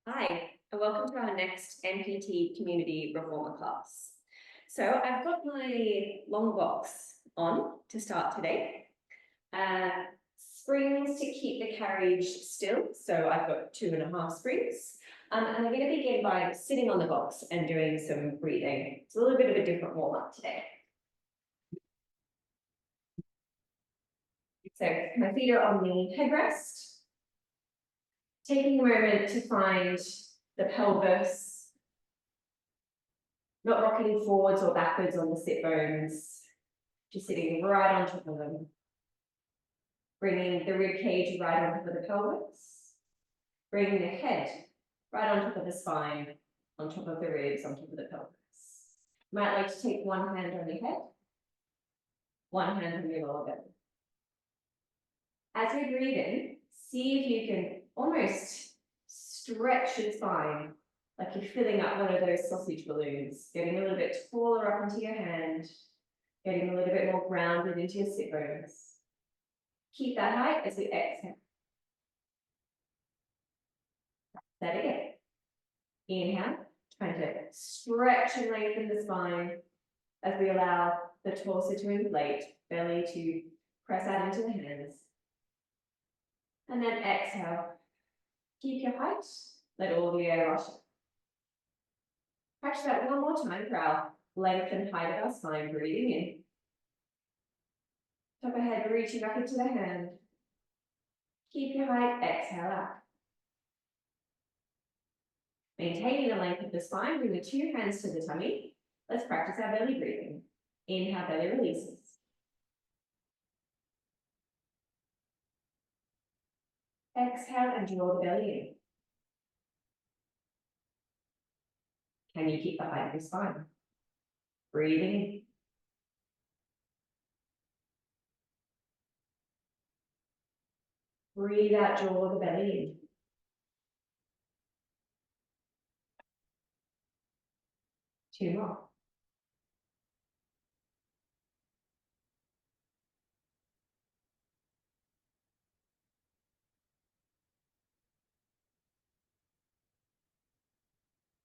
Hi, and welcome to our next NPT community reformer class. So I've got my long box on to start today. Springs to keep the carriage still. So I've got 2.5 springs. And I'm going to begin by sitting on the box and doing some breathing. It's a little bit of a different warm up today. So my feet are on the headrest. Taking a moment to find the pelvis, not rocking forwards or backwards on the sit bones, just sitting right on top of them. Bringing the rib cage right on top of the pelvis. Bringing the head right on top of the spine, on top of the ribs, on top of the pelvis. You might like to take one hand on your head, one hand on your lower belly. As we breathe in, see if you can almost stretch your spine, like you're filling up one of those sausage balloons, getting a little bit taller up into your hand, getting a little bit more grounded into your sit bones. Keep that height as we exhale. That again. Inhale, trying to stretch and lengthen the spine as we allow the torso to inflate, belly to press out into the hands. And then exhale. Keep your height, let all the air rush. Practice that one more time for our length and height of our spine, breathing in. Top of head, reaching back into the hand. Keep your height, exhale out. Maintaining the length of the spine, bring the 2 hands to the tummy. Let's practice our belly breathing. Inhale, belly releases. Exhale and draw the belly in. Can you keep the height of your spine? Breathing in. Breathe out, draw the belly in. Two more.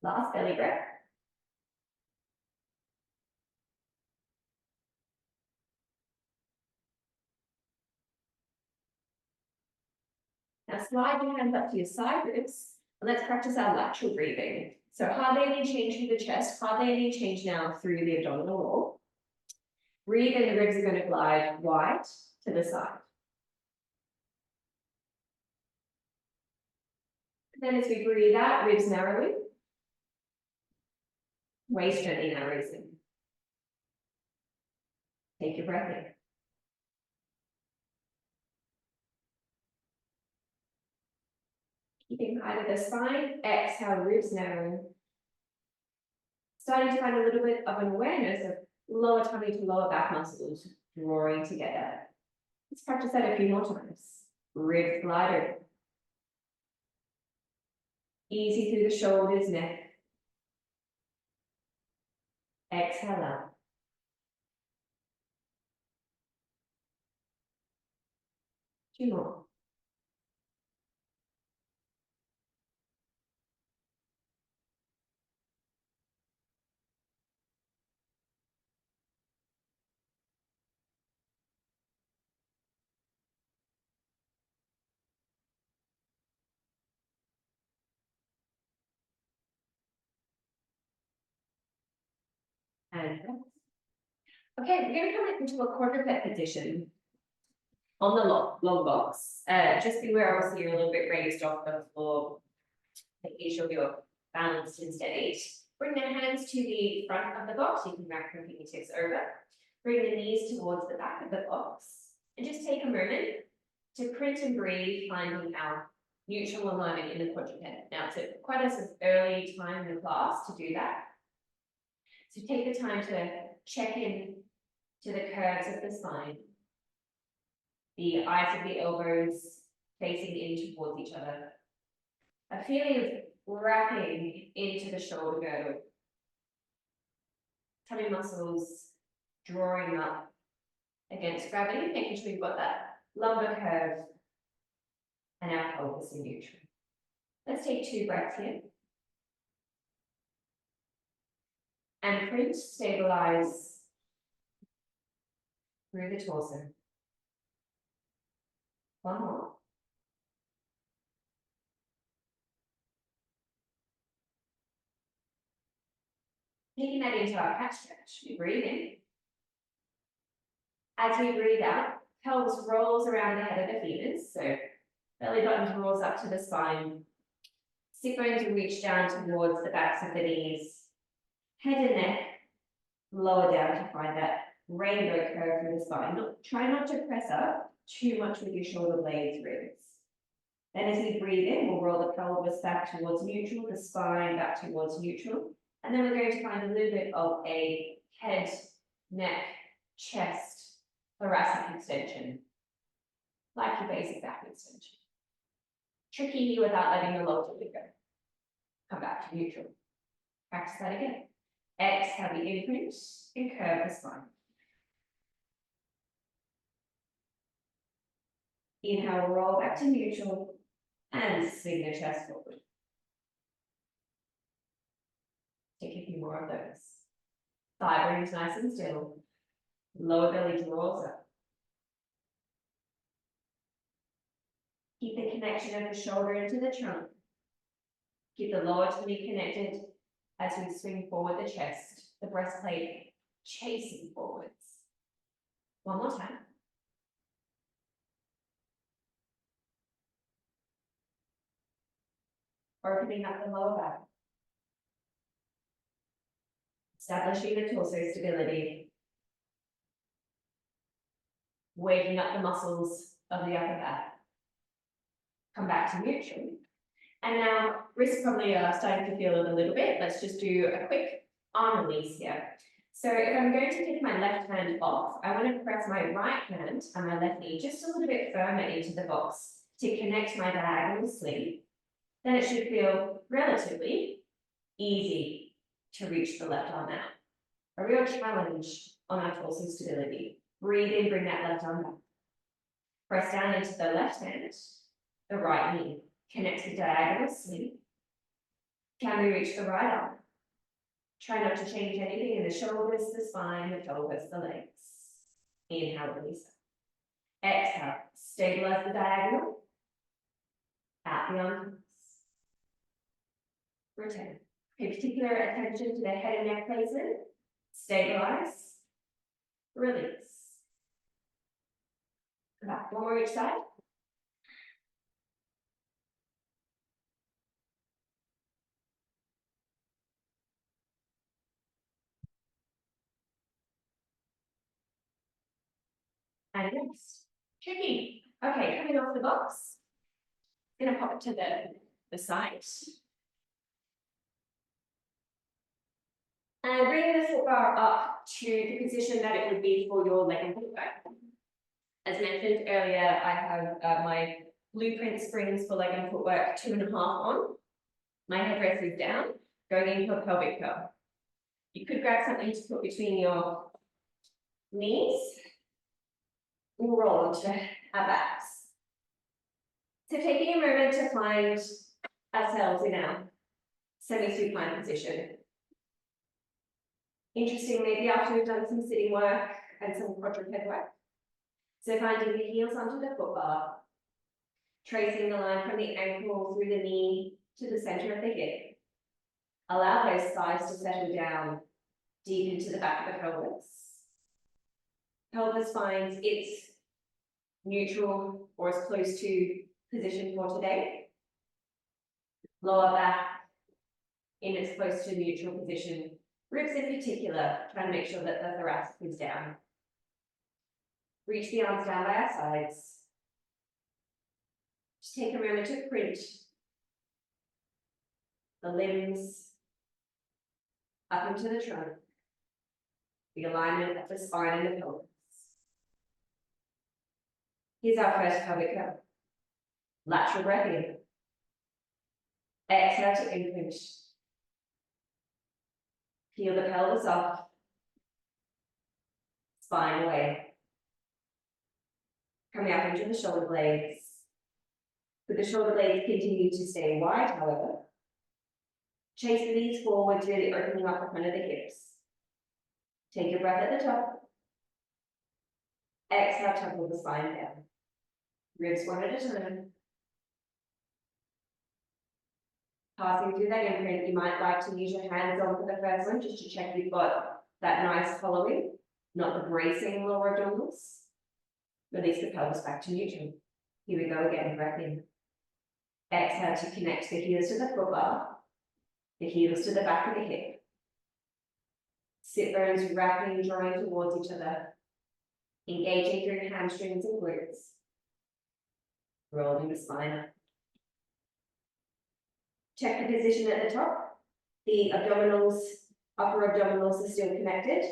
Last belly breath. Now slide your hands up to your side ribs, and let's practice our lateral breathing. So hardly any change through the chest, hardly any change now through the abdominal wall. Breathe in, the ribs are going to glide wide to the side. Then as we breathe out, ribs narrowing. Waist gently narrows in. Take your breath in. Keeping height of the spine, exhale, ribs narrowing. Starting to find a little bit of an awareness of lower tummy to lower back muscles drawing together. Let's practice that a few more times. Ribs glide over. Easy through the shoulders, neck. Exhale out. Two more. And okay, we're going to come into a quadruped position on the long box. Just be aware, obviously, you're a little bit raised off the floor, making sure you're balanced and steady. Bring the hands to the front of the box. You can rack your fingertips over. Bring the knees towards the back of the box. And just take a moment to print and breathe, finding our neutral alignment in the quadruped. Now, it's quite a early time in the class to do that. So take the time to check in to the curves of the spine. The eyes of the elbows facing in towards each other. A feeling of wrapping into the shoulder girdle. Tummy muscles drawing up against gravity, making sure you've got that lumbar curve and our pelvis in neutral. Let's take 2 breaths here. And print, stabilize through the torso. 1 more. Taking that into our cat stretch, we breathe in. As we breathe out, pelvis rolls around the head of the femurs, so belly button rolls up to the spine. Sit bones reach down towards the backs of the knees. Head and neck lower down to find that rainbow curve through the spine. Try not to press up too much with your shoulder blades, ribs. Then as we breathe in, we'll roll the pelvis back towards neutral, the spine back towards neutral. And then we're going to find a little bit of a head, neck, chest, thoracic extension, like your basic back extension. Tricky here without letting the lower leg go. Come back to neutral. Practice that again. Exhale the imprint and curve the spine. Inhale, roll back to neutral and swing the chest forward. Take a few more of those. Thigh bones nice and still. Lower belly draws up. Keep the connection of the shoulder into the trunk. Keep the lower tummy connected as we swing forward the chest, the breastplate chasing forwards. 1 more time. Opening up the lower back. Establishing the torso stability. Waking up the muscles of the upper back. Come back to neutral. And now wrists probably are starting to feel it a little bit. Let's just do a quick arm release here. So if I'm going to take my left hand off, I want to press my right hand and my left knee just a little bit firmer into the box to connect my diagonal sleeve. Then it should feel relatively easy to reach the left arm out. A real challenge on our torso stability. Breathe in, bring that left arm back. Press down into the left hand, the right knee. Connect the diagonal sleeve. Can we reach the right arm? Try not to change anything in the shoulders, the spine, the pelvis, the legs. Inhale, release. Exhale, stabilize the diagonal. Out the arms. Return. Pay particular attention to the head and neck placement. Stabilize. Release. Come back. 1 more each side. And next. Tricky. Okay, coming off the box. Gonna pop it to the side. And bringing the foot bar up to the position that it would be for your leg and footwork. As mentioned earlier, I have my blueprint springs for leg and footwork 2.5 on. My headrest is down, going into a pelvic curl. You could grab something to put between your knees. We'll roll onto our backs. So taking a moment to find ourselves in our semi-supine position. Interestingly, the after we've done some sitting work and some quadruped work. So finding the heels onto the foot bar, tracing the line from the ankle through the knee to the center of the hip. Allow those thighs to settle down deep into the back of the pelvis. Pelvis finds its neutral or as close to position for today. Lower back in its close to neutral position. Ribs in particular, trying to make sure that the thoracic is down. Reach the arms down by our sides. Just take a moment to print the limbs up into the trunk, the alignment of the spine and the pelvis. Here's our first pelvic curl. Lateral breath in. Exhale to imprint. Peel the pelvis off. Spine away. Coming up into the shoulder blades. With the shoulder blades continue to stay wide, however. Chase the knees forwards, really opening up the front of the hips. Take a breath at the top. Exhale, tuckle the spine down. Ribs one at a time. Passing through that imprint, you might like to use your hands on for the first one, just to check you've got that nice hollowing, not the bracing lower abdominals. Release the pelvis back to neutral. Here we go again, breath in. Exhale to connect the heels to the foot bar, the heels to the back of the hip. Sit bones wrapping, drawing towards each other, engaging through hamstrings and glutes. Rolling the spine up. Check the position at the top. The abdominals, upper abdominals are still connected.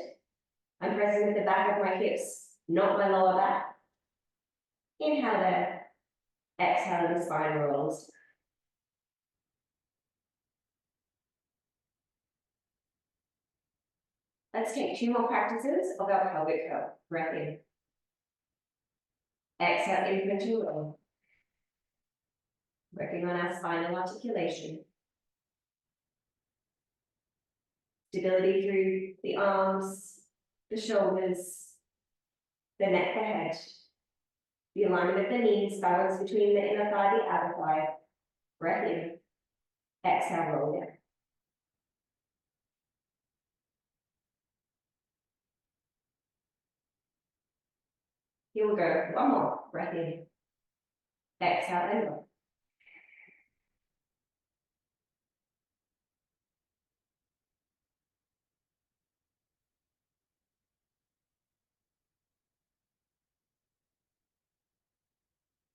I'm pressing with the back of my hips, not my lower back. Inhale there. Exhale, the spine rolls. Let's take 2 more practices of our pelvic curl. Breath in. Exhale, imprint and roll. Working on our spinal articulation. Stability through the arms, the shoulders, the neck, the head. The alignment of the knees, balance between the inner thigh and the outer thigh. Breath in. Exhale, roll down. Here we go. One more. Breath in. Exhale and roll.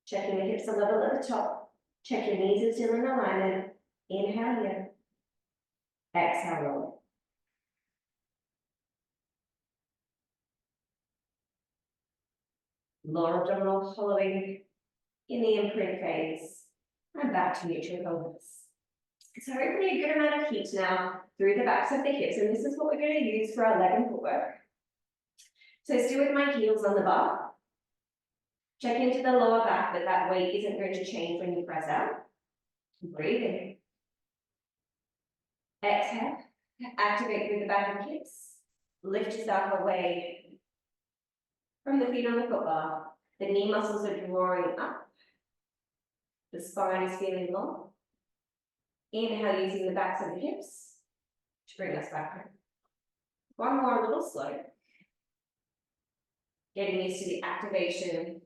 Checking the hips a level at the top. Check your knees are still in alignment. Inhale here. Exhale, roll. Lower abdominal hollowing in the imprint phase. And back to neutral pelvis. So hopefully a good amount of heat now through the backs of the hips. And this is what we're going to use for our leg and footwork. So still with my heels on the bar. Check into the lower back, but that weight isn't going to change when you press out. Breathe in. Exhale. Activate through the back of the hips. Lift yourself away from the feet on the foot bar. The knee muscles are drawing up. The spine is feeling long. Inhale using the backs of the hips to bring us back home. One more, a little slow. Getting used to the activation,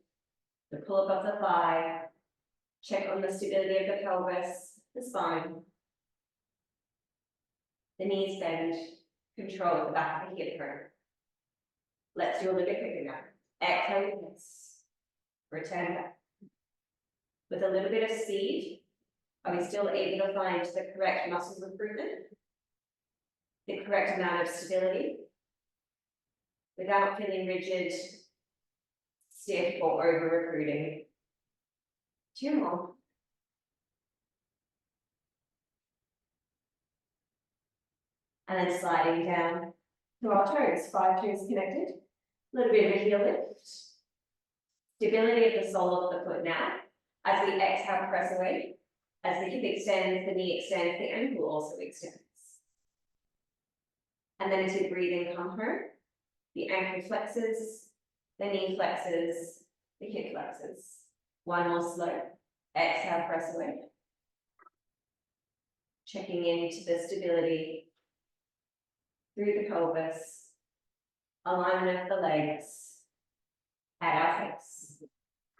the pull up of the thigh. Check on the stability of the pelvis, the spine. The knees bend, control the back of the hip bone. Let's do a little bit quicker now. Exhale, yes. Return back. With a little bit of speed, are we still able to find the correct muscle recruitment? The correct amount of stability? Without feeling rigid, stiff, or over-recruiting. 2 more. And then sliding down to our toes, 5 toes connected. A little bit of a heel lift. Stability of the sole of the foot now. As we exhale, press away. As the hip extends, the knee extends, the ankle also extends. And then as you breathe in, come home. The ankle flexes, the knee flexes, the hip flexes. 1 more slow. Exhale, press away. Checking into the stability through the pelvis, alignment of the legs, at our hips.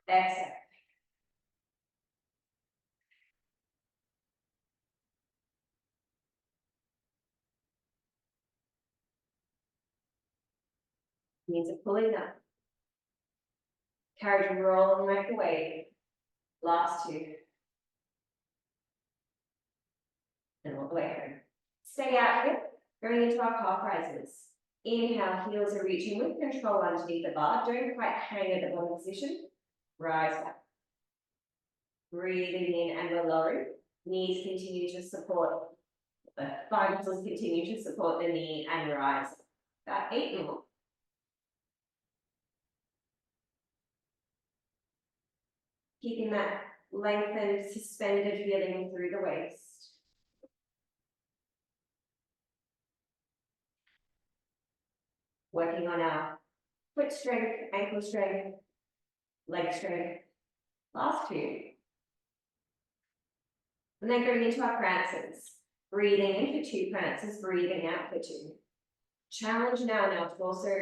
Exhale. Knees are pulling up. Carriage and roll and microwave. Last 2. And all the way home. Stay out here, going into our calf rises. Inhale, heels are reaching with control underneath the bar. Don't quite hang at the bottom position. Rise up. Breathing in and we're lowering. Knees continue to support. The thigh muscles continue to support the knee and rise. About 8 more. Keeping that lengthened, suspended feeling through the waist. Working on our foot strength, ankle strength, leg strength. Last two. And then going into our prances. Breathing in for 2 prances, breathing out for 2. Challenge now in our torso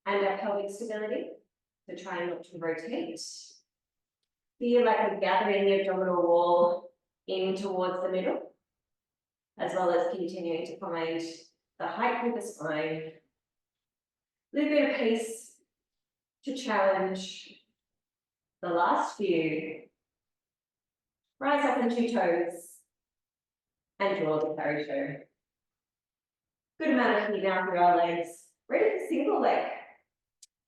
and our pelvic stability. So try not to rotate. Feel like we're gathering the abdominal wall in towards the middle, as well as continuing to find the height with the spine. A little bit of pace to challenge the last few. Rise up on 2 toes and draw the carriage over. Good amount of heat now through our legs. Ready for single leg.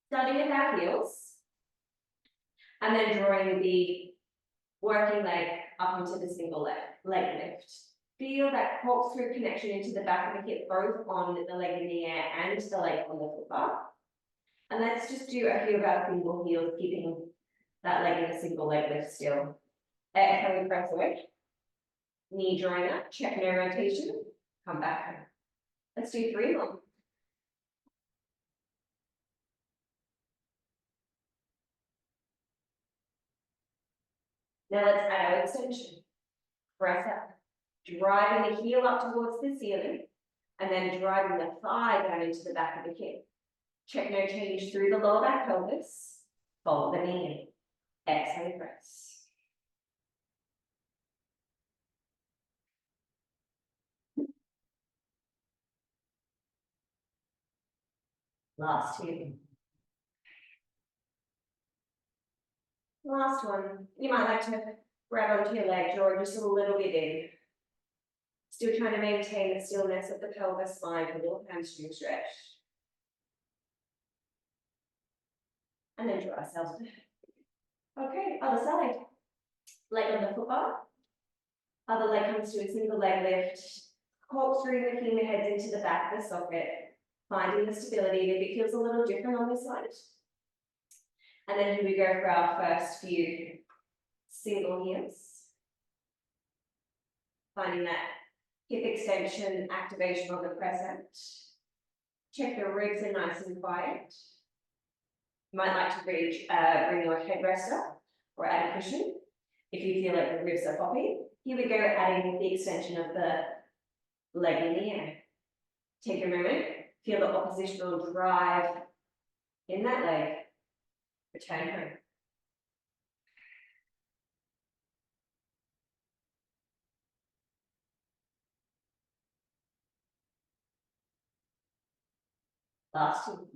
Starting with our heels. And then drawing the working leg up into the single leg lift. Feel that corkscrew connection into the back of the hip, both on the leg in the air and the leg on the foot bar. And let's just do a few of our single heels, keeping that leg in a single leg lift still. Exhale, press away. Knee drawing up, check no rotation, come back. Let's do 3 more. Now let's add our extension. Press up, driving the heel up towards the ceiling, and then driving the thigh down into the back of the hip. Check no change through the lower back pelvis. Fold the knee in. Exhale, press. Last 2. Last one. You might like to grab onto your leg, draw just a little bit in. Still trying to maintain the stillness of the pelvis spine, a little hamstring stretch. And then draw ourselves back. Okay, other side. Leg on the foot bar. Other leg comes to a single leg lift. Corkscrew lifting the heads into the back of the socket. Finding the stability. If it feels a little different on this side. And then here we go for our first few single heels. Finding that hip extension, activation of the crescent. Check the ribs are nice and quiet. You might like to bring your headrest up or add a cushion if you feel like the ribs are popping. Here we go, adding the extension of the leg in the air. Take a moment, feel the oppositional drive in that leg. Return home. Last 2.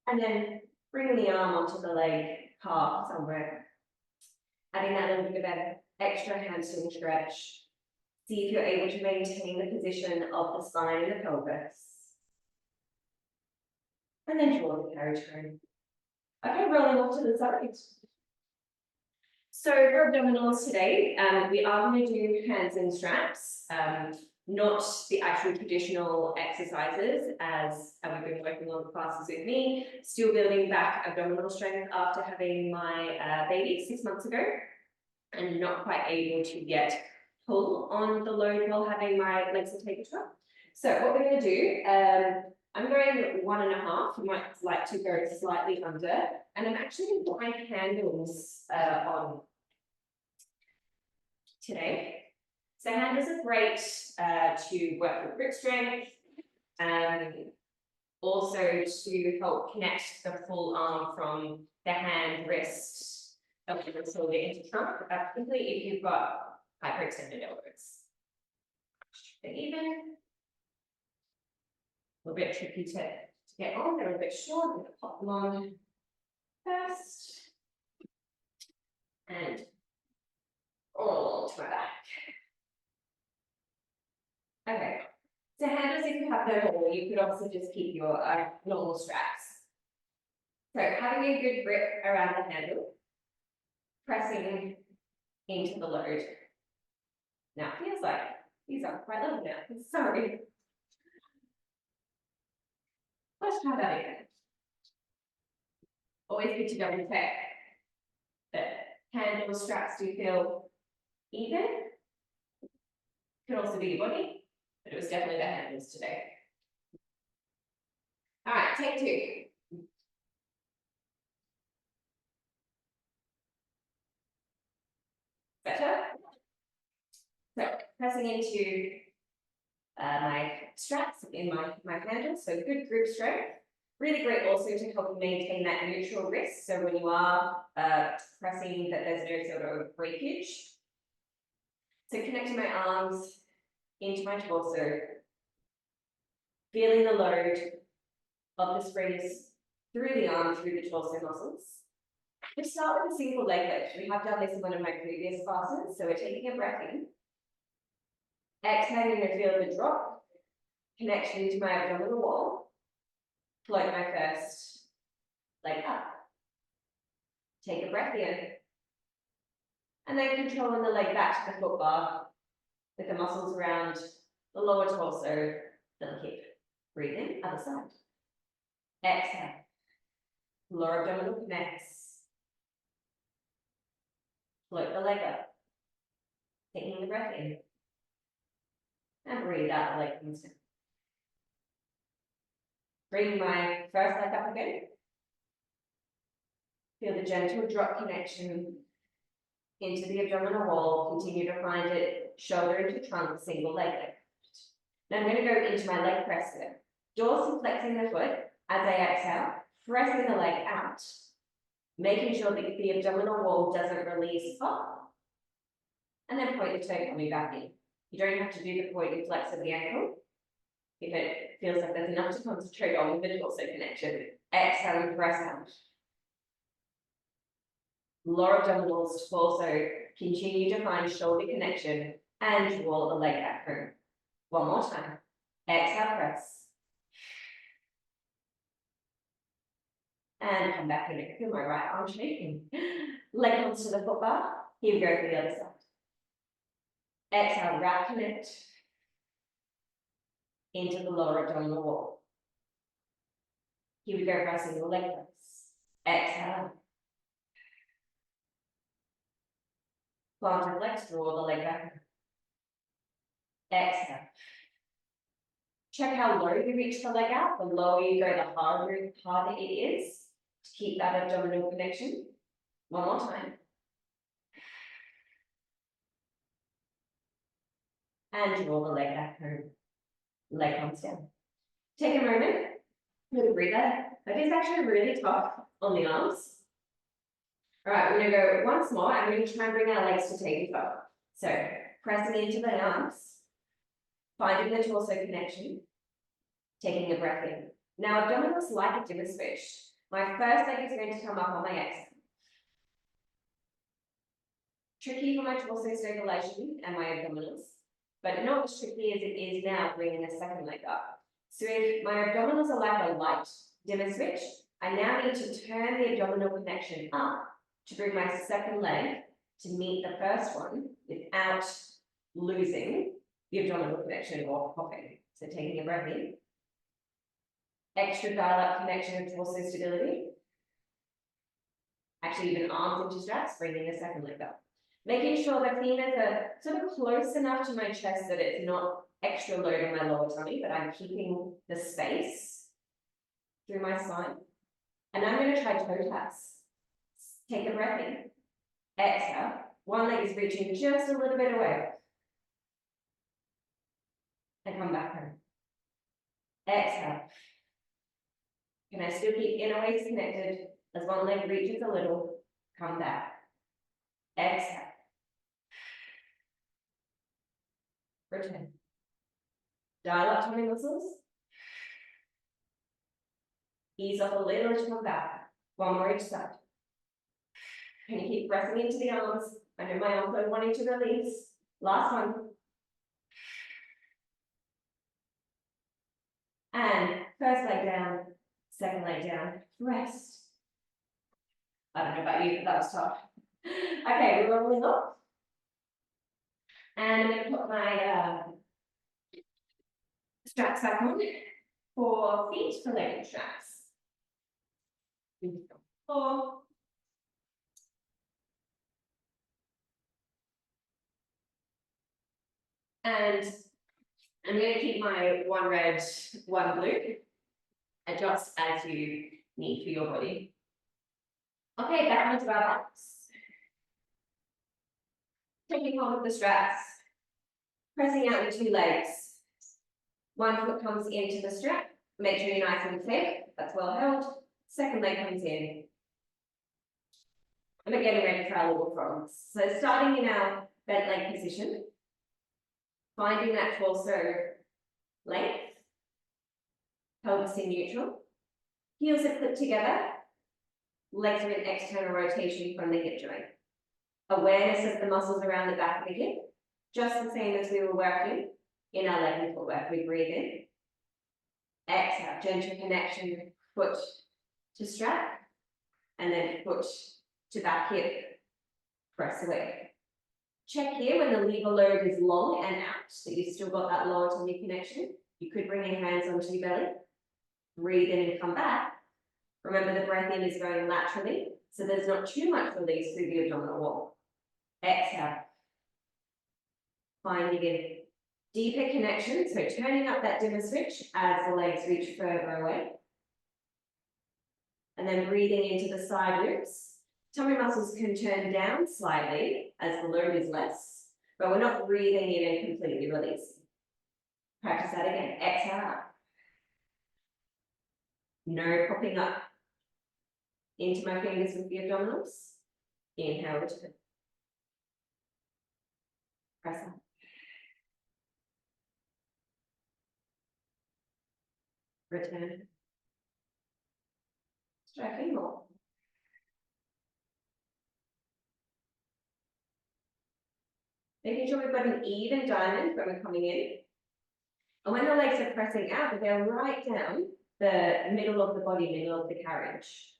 And then bring the arm onto the leg, calf somewhere. Adding that little bit of an extra hamstring stretch. See if you're able to maintain the position of the spine and the pelvis. And then draw the carriage home. Okay, rolling off to the side. So for abdominals today, we are going to do hands and straps, not the actual traditional exercises as we've been working on the classes with me, still building back abdominal strength after having my baby 6 months ago and not quite able to yet pull on the load while having my legs and take a trot. So what we're going to do, I'm going 1.5, you might like to go slightly under, and I'm actually going to put my handles on today. So handles are great to work with grip strength, also to help connect the full arm from the hand, wrist, up to the shoulder into trunk, particularly if you've got hyperextended elbows. Even. A little bit tricky to get on, they're a bit short, I'm going to pop them on first. And all to my back. Okay, so handles, if you have them all, you could also just keep your normal straps. So having a good grip around the handle, pressing into the load. Now it feels like these are quite level now, sorry. Let's try that again. Always good to double check that handle straps do feel even. Could also be your body, but it was definitely the handles today. All right, take two. Better? So pressing into my straps in my handles, so good grip strength. Really great also to help maintain that neutral wrist. So when you are pressing, that there's no sort of breakage. So connecting my arms into my torso, feeling the load of the springs through the arm, through the torso muscles. We start with a single leg lift. We have done this in one of my previous classes. So we're taking a breath in, exhaling to feel the drop, connection to my abdominal wall, float my first leg up. Take a breath in, and then controlling the leg back to the foot bar with the muscles around the lower torso, the hip. Breathe in, other side. Exhale. Lower abdominal connects. Float the leg up. Taking the breath in. And breathe out, the leg comes down. Bring my first leg up again. Feel the gentle drop connection into the abdominal wall. Continue to find it shoulder into trunk, single leg lift. Now I'm going to go into my leg press here. Dorsal flexing the foot as I exhale, pressing the leg out, making sure that the abdominal wall doesn't release up, and then point the toe coming back in. You don't have to do the point and flex of the ankle. If it feels like there's enough to concentrate on with the torso connection, exhale and press out. Lower abdominals to also continue to find shoulder connection and draw the leg back home. One more time. Exhale, press. And come back in. I feel my right arm shaking. Leg comes to the foot bar. Here we go for the other side. Exhale, wrap connect into the lower abdominal wall. Here we go for our single leg press. Exhale. Plantar flex, draw the leg back. Exhale. Check how low you reach the leg out. The lower you go, the harder it is to keep that abdominal connection. One more time. And draw the leg back home. Leg comes down. Take a moment. Good breather. That is actually really tough on the arms. All right, we're going to go once more. I'm going to try and bring our legs to tabletop. So pressing into the arms, finding the torso connection, taking a breath in. Now abdominals like a dimmer switch. My first leg is going to come up on my exhale. Tricky for my torso stabilization and my abdominals, but not as tricky as it is now bringing the second leg up. So if my abdominals are like a light dimmer switch, I now need to turn the abdominal connection up to bring my second leg to meet the first one without losing the abdominal connection or popping. So taking a breath in. Extra dial-up connection of torso stability. Actually, even arms into straps, bringing the second leg up. Making sure the femurs are sort of close enough to my chest that it's not extra load on my lower tummy, but I'm keeping the space through my spine. And I'm going to try toe taps. Take a breath in. Exhale. One leg is reaching just a little bit away. And come back home. Exhale. Can I still keep inner waist connected as one leg reaches a little? Come back. Exhale. Return. Dial up tummy muscles. Ease up a little to come back. One more each side. Can you keep pressing into the arms? I know my arms are wanting to release. Last one. And first leg down, second leg down, rest. I don't know about you, but that was tough. Okay, we're rolling up. And I'm going to put my straps back on for feet for leg straps. 4. And I'm going to keep my one red, one blue. Adjust as you need for your body. Okay, back onto our backs. Taking hold of the straps. Pressing out the 2 legs. One foot comes into the strap. Make sure you're nice and clear. That's well held. Second leg comes in. And we're getting ready for our little frogs. So starting in our bent leg position. Finding that torso length. Pelvis in neutral. Heels are clipped together. Legs are in external rotation from the hip joint. Awareness of the muscles around the back of the hip. Just the same as we were working in our leg and footwork. We breathe in. Exhale, gentle connection, foot to strap. And then foot to back hip. Press away. Check here when the lever load is long and out, so you've still got that lower tummy connection. You could bring your hands onto your belly. Breathe in and come back. Remember the breath in is going laterally, so there's not too much release through the abdominal wall. Exhale. Finding a deeper connection, so turning up that dimmer switch as the legs reach further away. And then breathing into the side loops. Tummy muscles can turn down slightly as the load is less, but we're not breathing in and completely releasing. Practice that again. Exhale out. No popping up into my fingers with the abdominals. Inhale, return. Press up. Return. Let's try a few more. Making sure we've got an even diamond when we're coming in. And when the legs are pressing out, they're right down the middle of the body, middle of the carriage.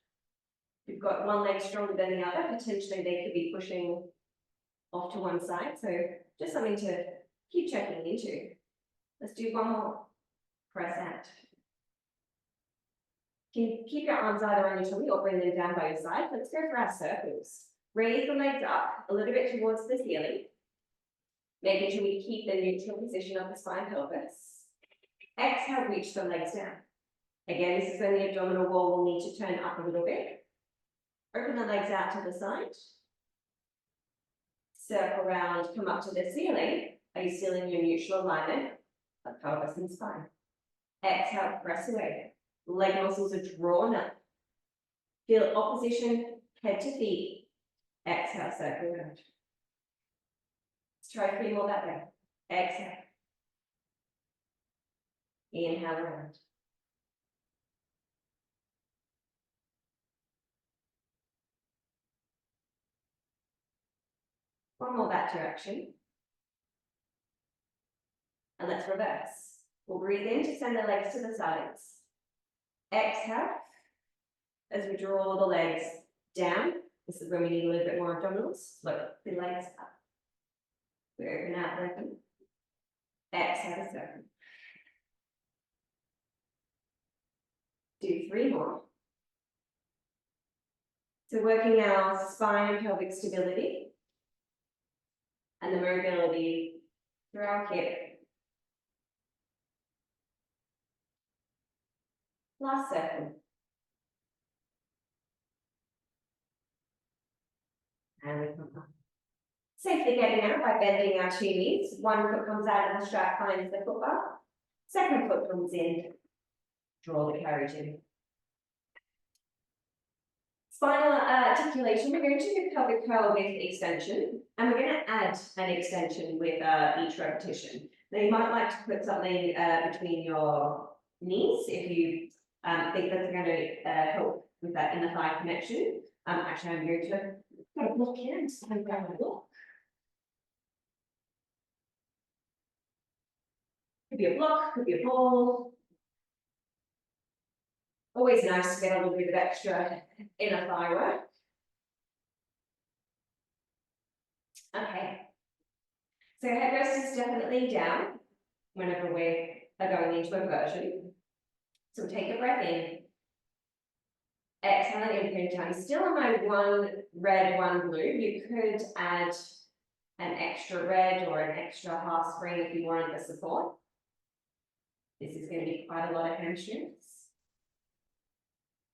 If you've got one leg stronger than the other, potentially they could be pushing off to one side. So just something to keep checking into. Let's do one more. Press out. You can keep your arms either on your tummy or bring them down by your side. Let's go for our circles. Raise the legs up a little bit towards the ceiling. Making sure we keep the neutral position of the spine pelvis. Exhale, reach the legs down. Again, this is when the abdominal wall will need to turn up a little bit. Open the legs out to the side. Circle around, come up to the ceiling. Are you still in your neutral alignment of pelvis and spine? Exhale, press away. Leg muscles are drawn up. Feel opposition, head to feet. Exhale, circle around. Let's try 3 more that way. Exhale. Inhale around. One more that direction. And let's reverse. We'll breathe in to send the legs to the sides. Exhale. As we draw the legs down. This is when we need a little bit more abdominals. Look, the legs up. We open out, open. Exhale, circle. Do 3 more. So working our spine and pelvic stability and the mobility through our hip. Last circle. And we come up. Safely getting out by bending our 2 knees. One foot comes out of the strap, finds the foot bar. Second foot comes in. Draw the carriage in. Spinal articulation, we're going to do pelvic curl with extension, and we're going to add an extension with each repetition. Now you might like to put something between your knees if you think that's going to help with that inner thigh connection. Actually, I'm going to put a block here, so I'm going to block. Could be a block, could be a ball. Always nice to get a little bit of extra inner thigh work. Okay. So head rest is definitely down whenever we are going into inversion. So take a breath in. Exhale, imprint down. Still on my one red, one blue. You could add an extra red or an extra half spring if you wanted the support. This is going to be quite a lot of hamstrings.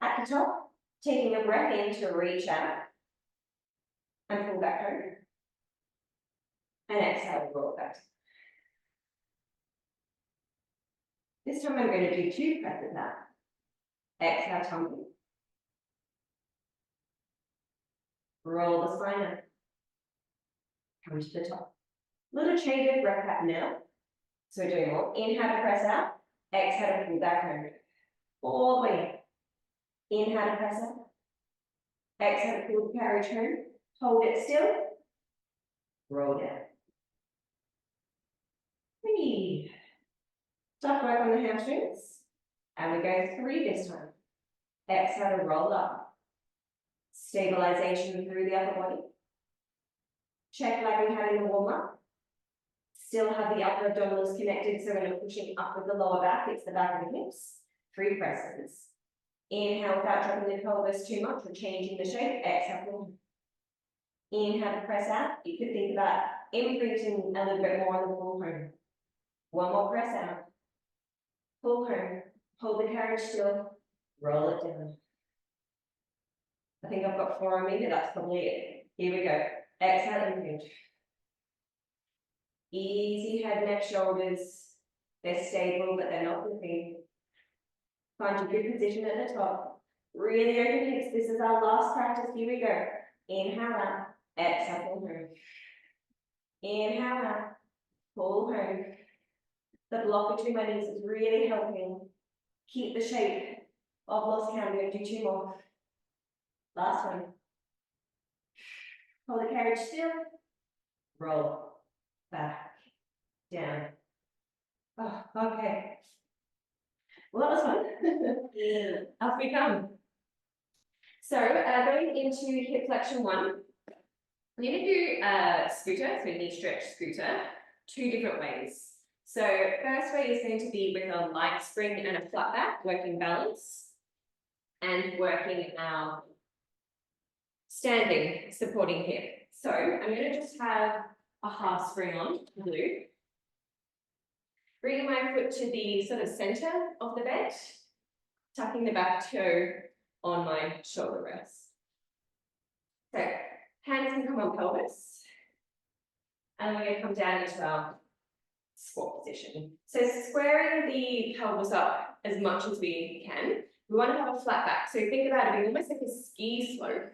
At the top, taking a breath in to reach out and pull back over. And exhale, roll back. This time I'm going to do 2 presses out. Exhale, tumble. Roll the spine up. Come to the top. Little change of breath pattern now. So we're doing more. Inhale to press out. Exhale to pull back over. All the way up. Inhale to press out. Exhale to pull the carriage home. Hold it still. Roll down. 3. Tough work on the hamstrings. And we go 3 this time. Exhale to roll up. Stabilization through the upper body. Check like we had in the warm-up. Still have the upper abdominals connected, so when we're pushing up with the lower back, it's the back of the hips. 3 presses. Inhale without dropping the pelvis too much or changing the shape. Exhale. Inhale to press out. You could think about imprinting a little bit more on the pull home. One more press out. Pull home. Hold the carriage still. Roll it down. I think I've got 4 on me, but that's probably it. Here we go. Exhale, imprint. Easy head, neck, shoulders. They're stable, but they're not moving. Find a good position at the top. Really open hips. This is our last practice. Here we go. Inhale out. Exhale, pull home. Inhale out. Pull home. The block between my knees is really helping keep the shape of lost count. We're going to do 2 more. Last one. Hold the carriage still. Roll. Back. Down. Oh, okay. Well, that was fun. Off we come. So, going into hip flexion 1, I'm going to do scooter, so knee stretch scooter, 2 different ways. So, first way is going to be with a light spring and a flat back, working balance, and working our standing supporting hip. So, I'm going to just have a half spring on, blue. Bringing my foot to the sort of center of the bed, tucking the back toe on my shoulder rest. So, hands can come on pelvis. And we're going to come down into our squat position. So, squaring the pelvis up as much as we can. We want to have a flat back. So, think about it being almost like a ski slope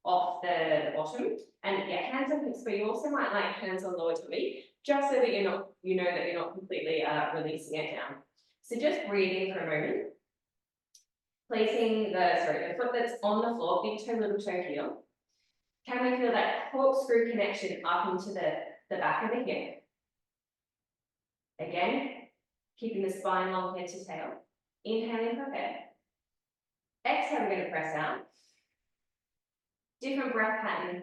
off the bottom. And yeah, hands on hips, but you also might like hands on lower tummy, just so that you're not, you know that you're not completely releasing it down. So just breathing for a moment. Placing the foot that's on the floor, big toe, little toe heel. Can we feel that corkscrew connection up into the back of the hip? Again, keeping the spine long, head to tail. Inhaling for head. Exhale, we're going to press out. Different breath pattern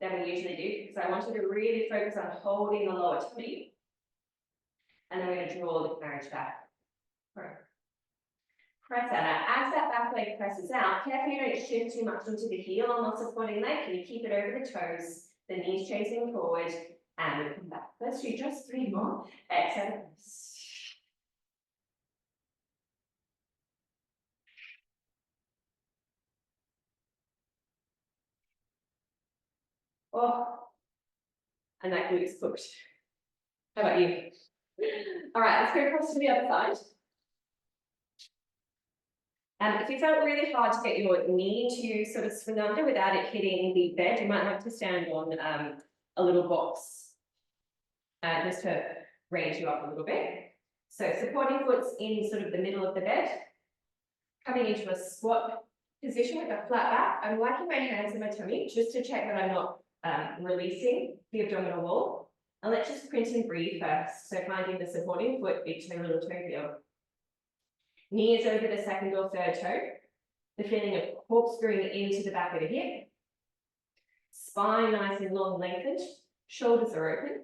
than we usually do, because I want you to really focus on holding the lower tummy. And then we're going to draw the carriage back. Press out. As that back leg presses out, carefully you don't shift too much into the heel on the supporting leg. Can you keep it over the toes, the knees chasing forward, and we come back. Let's do just 3 more. Exhale. Oh, and that glute's cooked. How about you? All right, let's go across to the other side. If you felt really hard to get your knee to sort of swing under without it hitting the bed, you might like to stand on a little box just to raise you up a little bit. So supporting foot's in sort of the middle of the bed, coming into a squat position with a flat back. I'm whacking my hands in my tummy just to check that I'm not releasing the abdominal wall. And let's just print and breathe first. So finding the supporting foot, big toe, little toe heel. Knee is over the second or third toe. The feeling of corkscrewing into the back of the hip. Spine nice and long, lengthened. Shoulders are open.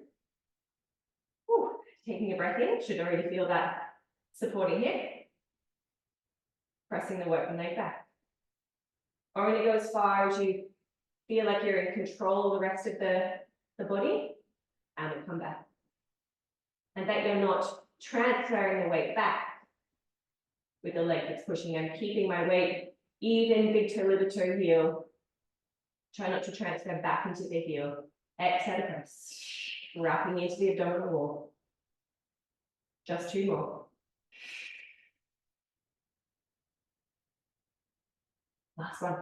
Whew. Taking a breath in, should already feel that supporting hip. Pressing the working leg back. Only go as far as you feel like you're in control of the rest of the body, and we'll come back. And that you're not transferring the weight back with the leg that's pushing. I'm keeping my weight even, big toe, little toe, heel. Try not to transfer back into the heel. Exhale, press. Wrapping into the abdominal wall. Just 2 more. Last one.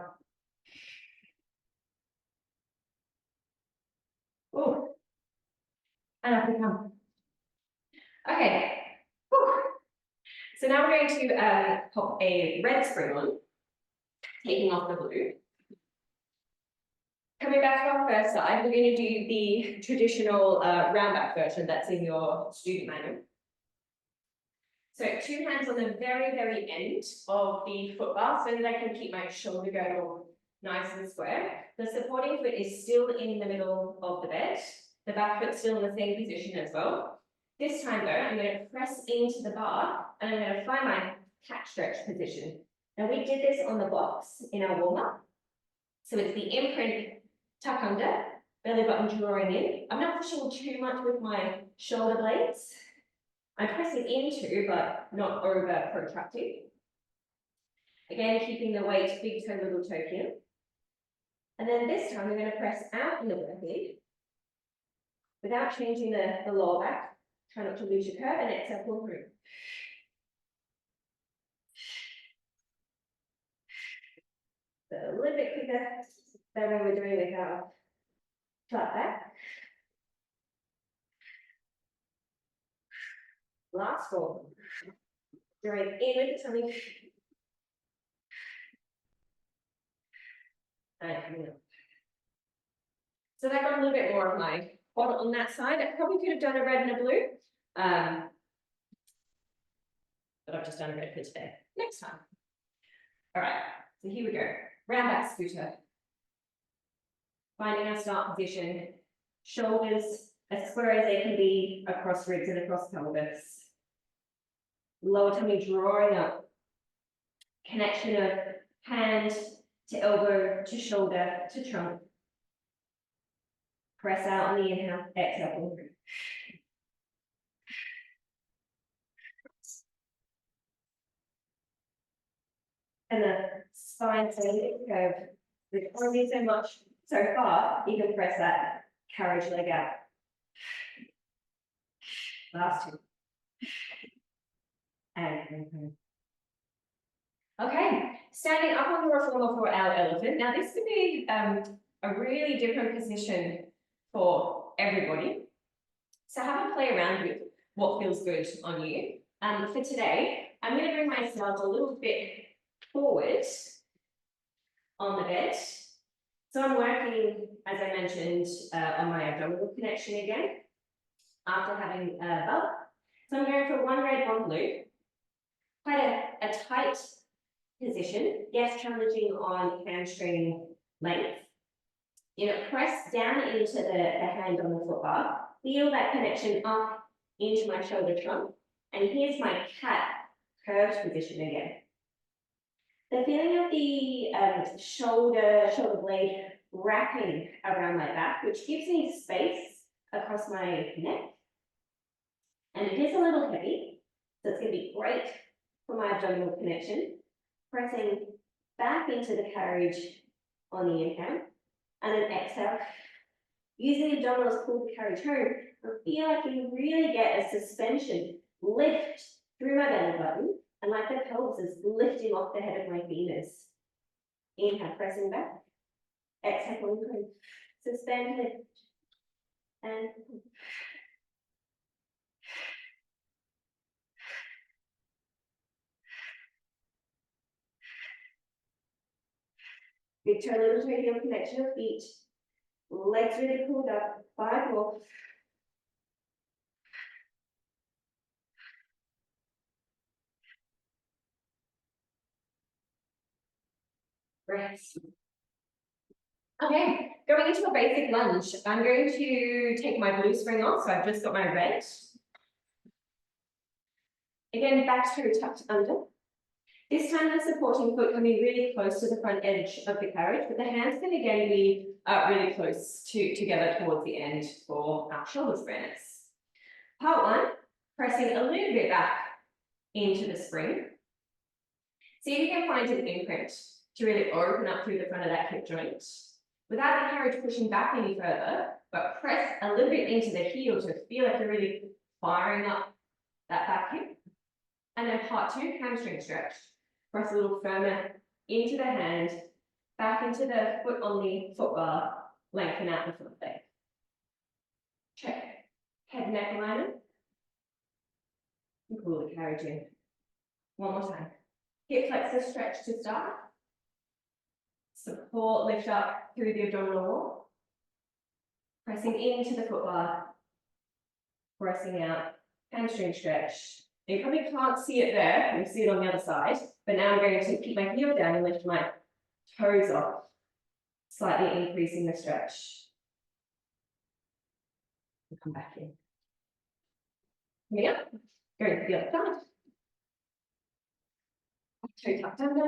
Oh, and up we come. Okay. Whew. So now we're going to pop a red spring on, taking off the blue. Coming back to our first side, we're going to do the traditional round back version that's in your student manual. So 2 hands on the very, very end of the foot bar so that I can keep my shoulder girdle nice and square. The supporting foot is still in the middle of the bed. The back foot's still in the same position as well. This time though, I'm going to press into the bar and I'm going to find my cat stretch position. Now we did this on the box in our warm-up. So it's the imprint tuck under, belly button drawing in. I'm not pushing too much with my shoulder blades. I'm pressing into, but not over protracting. Again, keeping the weight, big toe, little toe here. And then this time we're going to press out in the breath in without changing the lower back. Try not to lose your curve and exhale, pull through. So a little bit quicker than when we're doing with our flat back. Last 4. Drawing in with the tummy. And coming up. So that got a little bit more of my quad on that side. I probably could have done a red and a blue. But I've just done a red for today. Next time. All right, so here we go. Round back scooter. Finding our start position. Shoulders as square as they can be across ribs and across pelvis. Lower tummy drawing up. Connection of hand to elbow to shoulder to trunk. Press out on the inhale, exhale, pull through. And the spine staying curve. We've already so much so far, you can press that carriage leg out. Last 2. And okay, standing up on the reformer for our elephant. Now this could be a really different position for everybody. So have a play around with what feels good on you. For today, I'm going to bring myself a little bit forward on the bed. So I'm working, as I mentioned, on my abdominal connection again, after having a bump. So I'm going for 1 red, 1 blue. Quite a tight position, yes, challenging on hamstring length. You know, press down into the hand on the foot bar, feel that connection up into my shoulder trunk, and here's my cat curved position again. The feeling of the shoulder blade wrapping around my back, which gives me space across my neck. And it is a little heavy, so it's going to be great for my abdominal connection. Pressing back into the carriage on the inhale, and then exhale. Using the abdominals to pull the carriage home, I feel like you really get a suspension lift through my belly button, and like the pelvis is lifting off the head of my femurs. Inhale, pressing back. Exhale, pulling through. Suspend, lift, and big toe, little toe, heel connection of feet. Legs really pulled up. 5 more. Rest. Okay, going into a basic lunge. I'm going to take my blue spring off, so I've just got my red. Again, back toe tucked under. This time the supporting foot can be really close to the front edge of the carriage, but the hands can again be really close together towards the end for our shoulder squareness. Part one, pressing a little bit back into the spring. See if you can find an imprint to really open up through the front of that hip joint without the carriage pushing back any further, but press a little bit into the heel to feel like you're really firing up that back hip. And then part two, hamstring stretch. Press a little firmer into the hand, back into the foot on the foot bar, lengthen out the front leg. Check. Head, neck alignment. And pull the carriage in. One more time. Hip flexor stretch to start. Support, lift up through the abdominal wall. Pressing into the foot bar. Pressing out. Hamstring stretch. You probably can't see it there, you see it on the other side, but now I'm going to keep my heel down and lift my toes off, slightly increasing the stretch. And come back in. Coming up, going to the other side. Toe tucked under,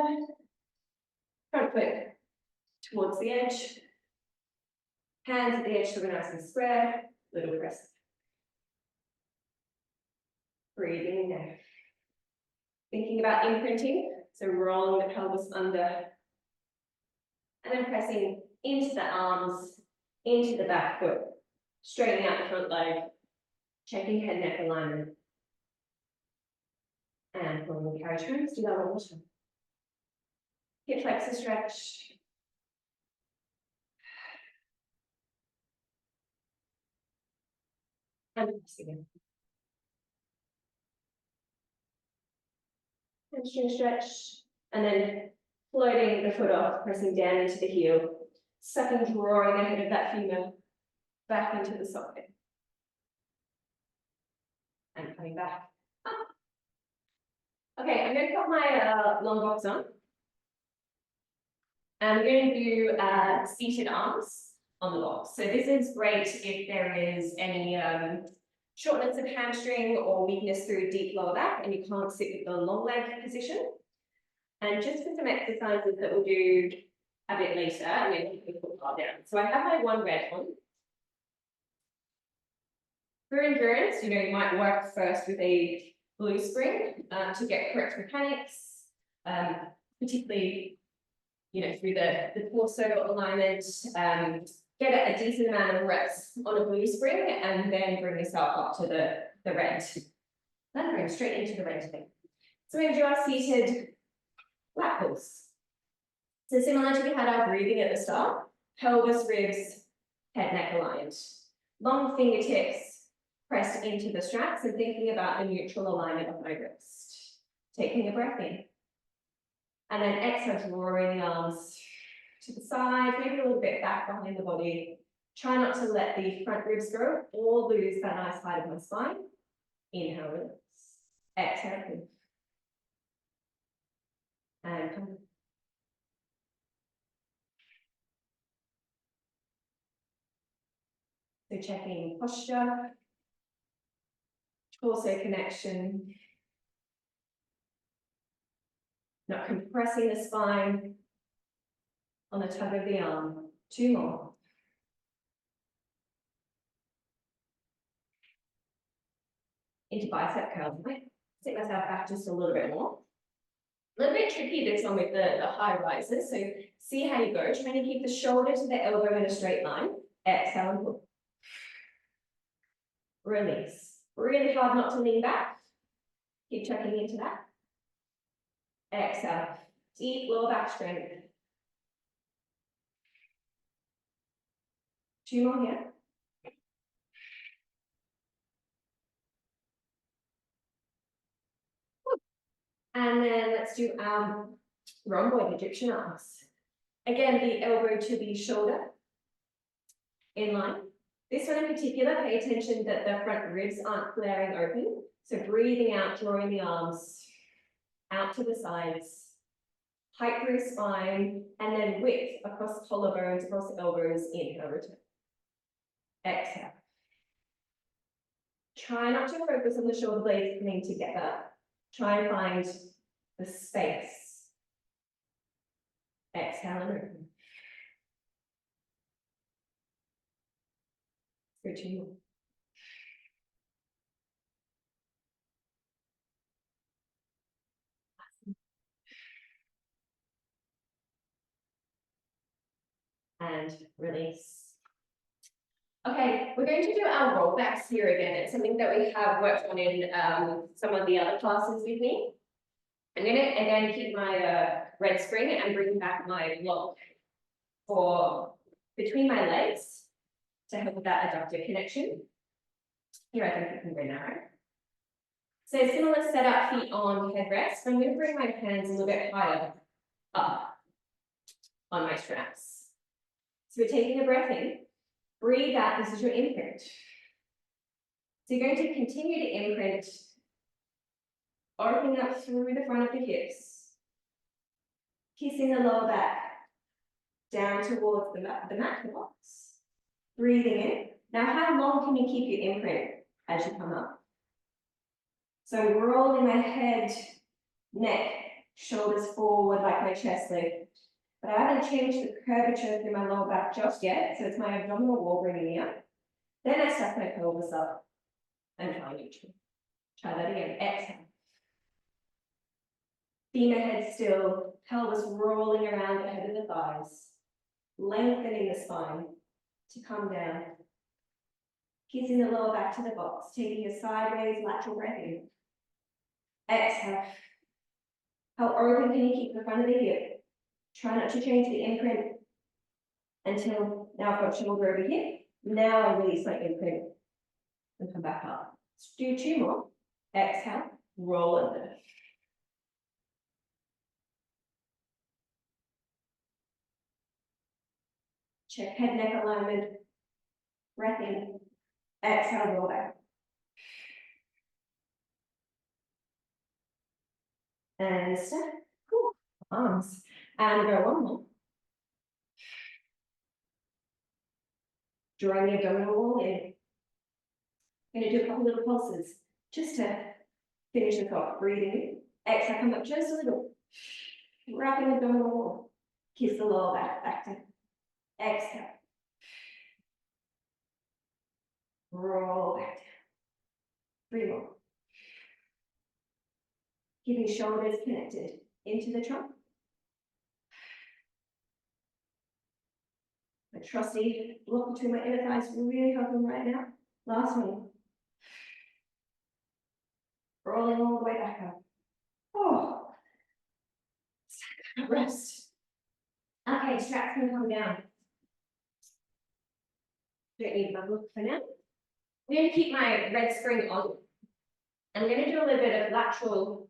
front foot towards the edge, hands at the edge so we're nice and square, little press. Breathing now. Thinking about imprinting, so rolling the pelvis under. And then pressing into the arms, into the back foot, straightening out the front leg, checking head neck alignment. And pulling the carriage home, let's do that one more time. Hip flexor stretch. And press again. Hamstring stretch, and then floating the foot off, pressing down into the heel, sucking, drawing the head of that femur back into the socket. And coming back up. Okay, I'm going to put my long box on. And we're going to do seated arms on the box. So this is great if there is any shortness of hamstring or weakness through deep lower back and you can't sit with the long leg position. And just for some exercises that we'll do a bit later, I'm going to keep the foot bar down. So I have my one red one. For endurance, you know, you might work first with a blue spring to get correct mechanics, particularly, you know, through the torso alignment, get a decent amount of reps on a blue spring and then bring yourself up to the red. Then bring straight into the red thing. So we're going to do our seated lat pulls. So similar to we had our breathing at the start, pelvis, ribs, head, neck aligned. Long fingertips pressed into the straps and thinking about the neutral alignment of my wrist. Taking a breath in. And then exhale, drawing the arms to the side, maybe a little bit back behind the body. Try not to let the front ribs go or lose that nice height of my spine. Inhale, release. Exhale, move. And come. So checking posture, torso connection, not compressing the spine on the tug of the arm. 2 more. Into bicep curls. I might sit myself back just a little bit more. A little bit tricky this one with the high rises, so see how you go. Trying to keep the shoulder to the elbow in a straight line. Exhale and pull. Release. Really hard not to lean back. Keep checking into that. Exhale. Deep lower back strength. 2 more here. And then let's do our rhomboid Egyptian arms. Again, the elbow to the shoulder in line. This one in particular, pay attention that the front ribs aren't flaring open. So breathing out, drawing the arms out to the sides, height through spine, and then width across collarbones, across elbows, inhale, return. Exhale. Try not to focus on the shoulder blades coming together. Try and find the space. Exhale and open. Go 2 more. And release. Okay, we're going to do our rollbacks here again. It's something that we have worked on in some of the other classes with me. I'm going to again keep my red screen and bring back my block for between my legs to help with that adductor connection. Here I think it can go narrow. So similar setup, feet on headrest. I'm going to bring my hands a little bit higher up on my straps. So we're taking a breath in. Breathe out, this is your imprint. So you're going to continue to imprint, opening up through the front of the hips, kissing the lower back, down towards the mat box. Breathing in. Now, how long can you keep your imprint as you come up? So I'm rolling my head, neck, shoulders forward like my chest lift. But I haven't changed the curvature through my lower back just yet, so it's my abdominal wall bringing me up. Then I stack my pelvis up and try neutral. Try that again. Exhale. Femur head still, pelvis rolling around the head of the thighs, lengthening the spine to come down. Kissing the lower back to the box, taking a sideways lateral breath in. Exhale. How open can you keep the front of the hip? Try not to change the imprint until now I've got shoulder over here. Now I release my imprint and come back up. Let's do 2 more. Exhale, roll under. Check head neck alignment. Breath in. Exhale, roll back. And step. Cool. Arms. And go 1 more. Drawing the abdominal wall in. I'm going to do a couple little pulses just to finish the thought. Breathing in. Exhale, come up just a little. Wrapping the abdominal wall. Kiss the lower back, back down. Exhale. Roll back down. 3 more. Keeping shoulders connected into the trunk. My trusty block between my inner thighs really helping right now. Last one. Rolling all the way back up. Oh, rest. Okay, straps can come down. Don't need my book for now. I'm going to keep my red screen on. I'm going to do a little bit of lateral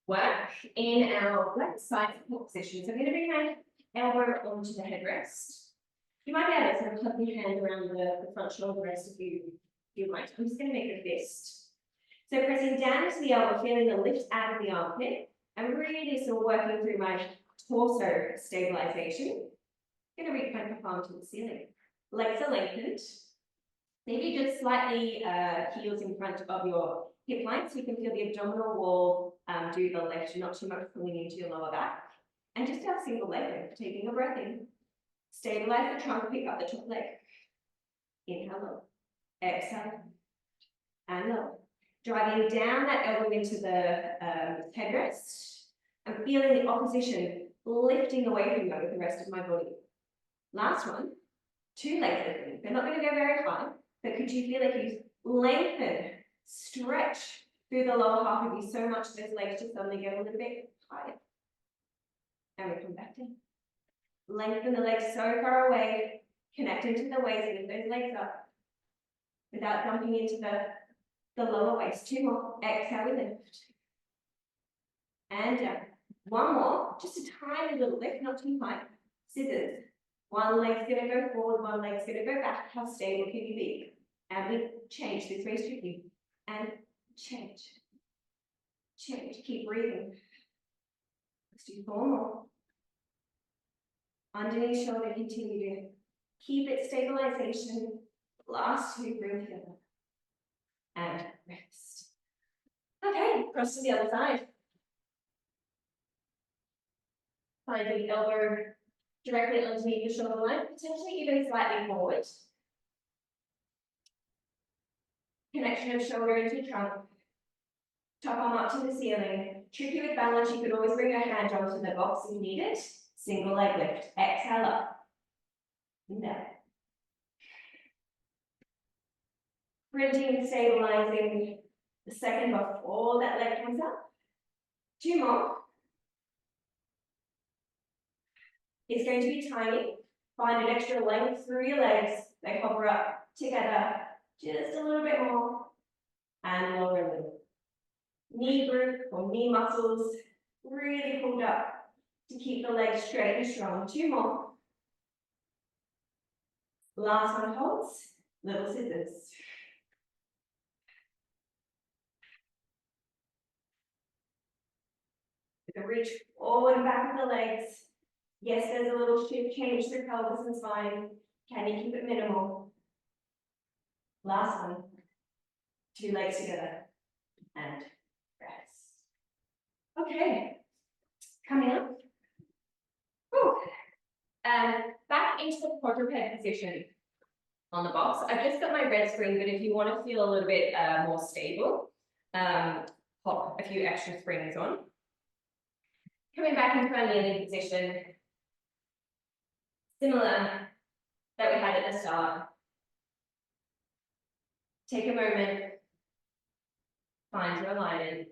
work in our left side support position. So I'm going to bring my elbow onto the headrest. You might be able to sort of put your hand around the front shoulder rest if you like. I'm just going to make a fist. So pressing down into the elbow, feeling the lift out of the armpit. I'm really sort of working through my torso stabilization. I'm going to reach my palm to the ceiling. Legs are lengthened. Maybe just slightly heels in front of your hip line so you can feel the abdominal wall do the lift, not too much pulling into your lower back. And just have single leg lift, taking a breath in. Stabilize the trunk, pick up the top leg. Inhale, low. Exhale. And low. Driving down that elbow into the headrest. And feeling the opposition lifting away from you with the rest of my body. Last one. 2 legs lifting. They're not going to go very high, but could you feel like you lengthen, stretch through the lower half of you so much those legs just suddenly get a little bit higher. And we come back down. Lengthen the legs so far away, connect into the waist, lift those legs up without dumping into the lower waist. 2 more. Exhale, we lift. And down. 1 more. Just a tiny little lift, not too high. Scissors. 1 leg's going to go forward, 1 leg's going to go back. How stable can you be? And we change this very strictly. And change. Change. Keep breathing. Let's do 4 more. Underneath shoulder, continue to keep it stabilization. Last 2, bring together. And rest. Okay, cross to the other side. Find the elbow directly underneath the shoulder line, potentially even slightly forward. Connection of shoulder into trunk. Top arm up to the ceiling. Tricky with balance, you could always bring your hand onto the box if you need it. Single leg lift. Exhale up. And down. Sprinting and stabilizing the second before that leg comes up. 2 more. It's going to be tiny. Find an extra length through your legs. They hover up together just a little bit more. And lower a little. Knee group or knee muscles really pulled up to keep the legs straight and strong. 2 more. Last one holds. Little scissors. The reach forward and back of the legs. Yes, there's a little shift change through pelvis and spine. Can you keep it minimal? Last one. 2 legs together. And rest. Okay. Coming up. Whew. Back into the quadruped position on the box. I've just got my red spring, but if you want to feel a little bit more stable, pop a few extra springs on. Coming back into our kneeling position, similar that we had at the start. Take a moment, find your alignment,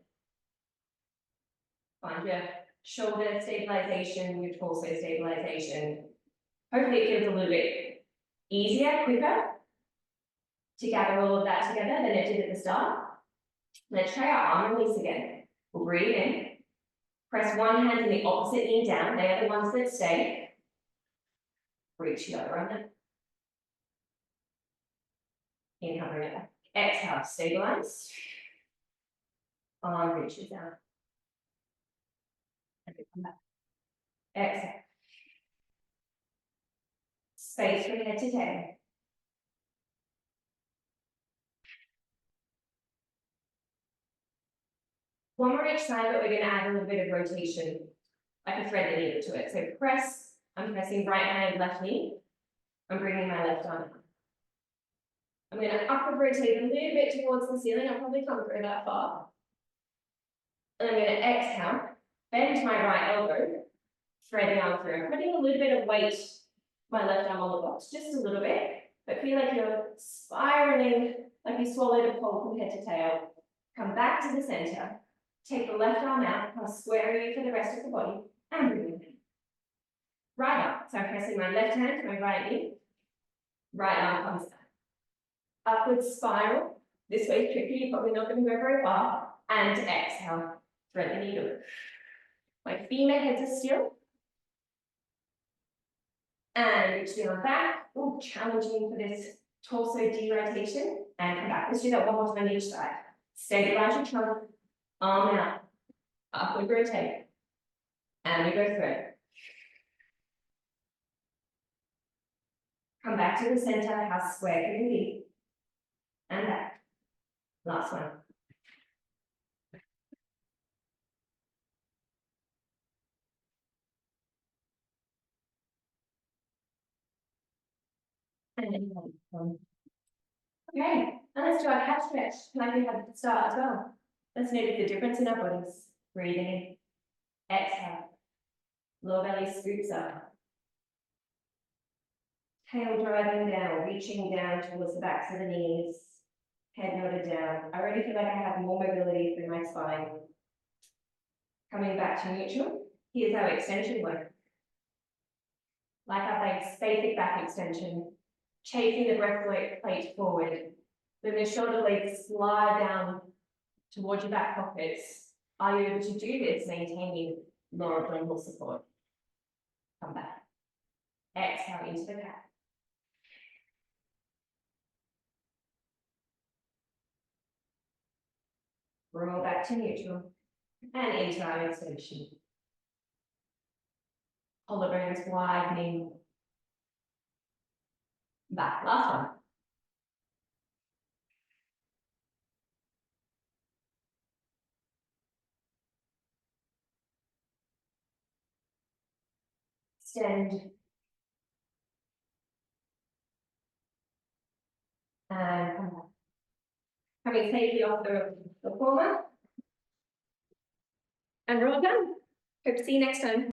find your shoulder stabilization, your torso stabilization. Hopefully it feels a little bit easier, quicker to gather all of that together than it did at the start. Let's try our arm release again. We'll breathe in. Press one hand and the opposite knee down. They are the ones that stay. Reach the other arm. Inhale, bring it back. Exhale, stabilize. Arm reaches down. And we come back. Exhale. Space from head to tail. One more each side, but we're going to add a little bit of rotation, like a thread the needle to it. So press, I'm pressing right hand, left knee. I'm bringing my left arm. I'm going to upward rotate a little bit towards the ceiling. I'll probably can't go that far. And I'm going to exhale, bend my right elbow, thread the arm through. I'm putting a little bit of weight, my left arm on the box, just a little bit, but feel like you're spiraling, like you swallowed a pole from head to tail. Come back to the center. Take the left arm out, I'll square you for the rest of the body, and bring it in. Right arm, so I'm pressing my left hand to my right knee. Right arm comes down. Upward spiral. This way is tricky, you're probably not going to go very far. And exhale, thread the needle. My femur heads are still. And reach the arm back. Ooh, challenging for this torso de-rotation. And come back. Let's do that one more time each side. Stabilize your trunk. Arm out, upward rotate, and we go through. Come back to the center, how square can you be? And back. Last one. And then okay, now let's do our calf stretch, like we had at the start as well. Let's notice the difference in our bodies. Breathing in, exhale. Lower belly scoops up. Tail driving down, reaching down towards the backs of the knees. Head nodded down. I already feel like I have more mobility through my spine. Coming back to neutral. Here's our extension work. Like our basic back extension. Chasing the breath plate forward. Then the shoulder blades slide down towards your back pockets. Are you able to do this maintaining lower abdominal support? Come back. Exhale into the cat. Roll back to neutral and into our extension. Collarbones widening. Back, last one. Extend. And come back. Having safely off the former. And we're all done. Hope to see you next time.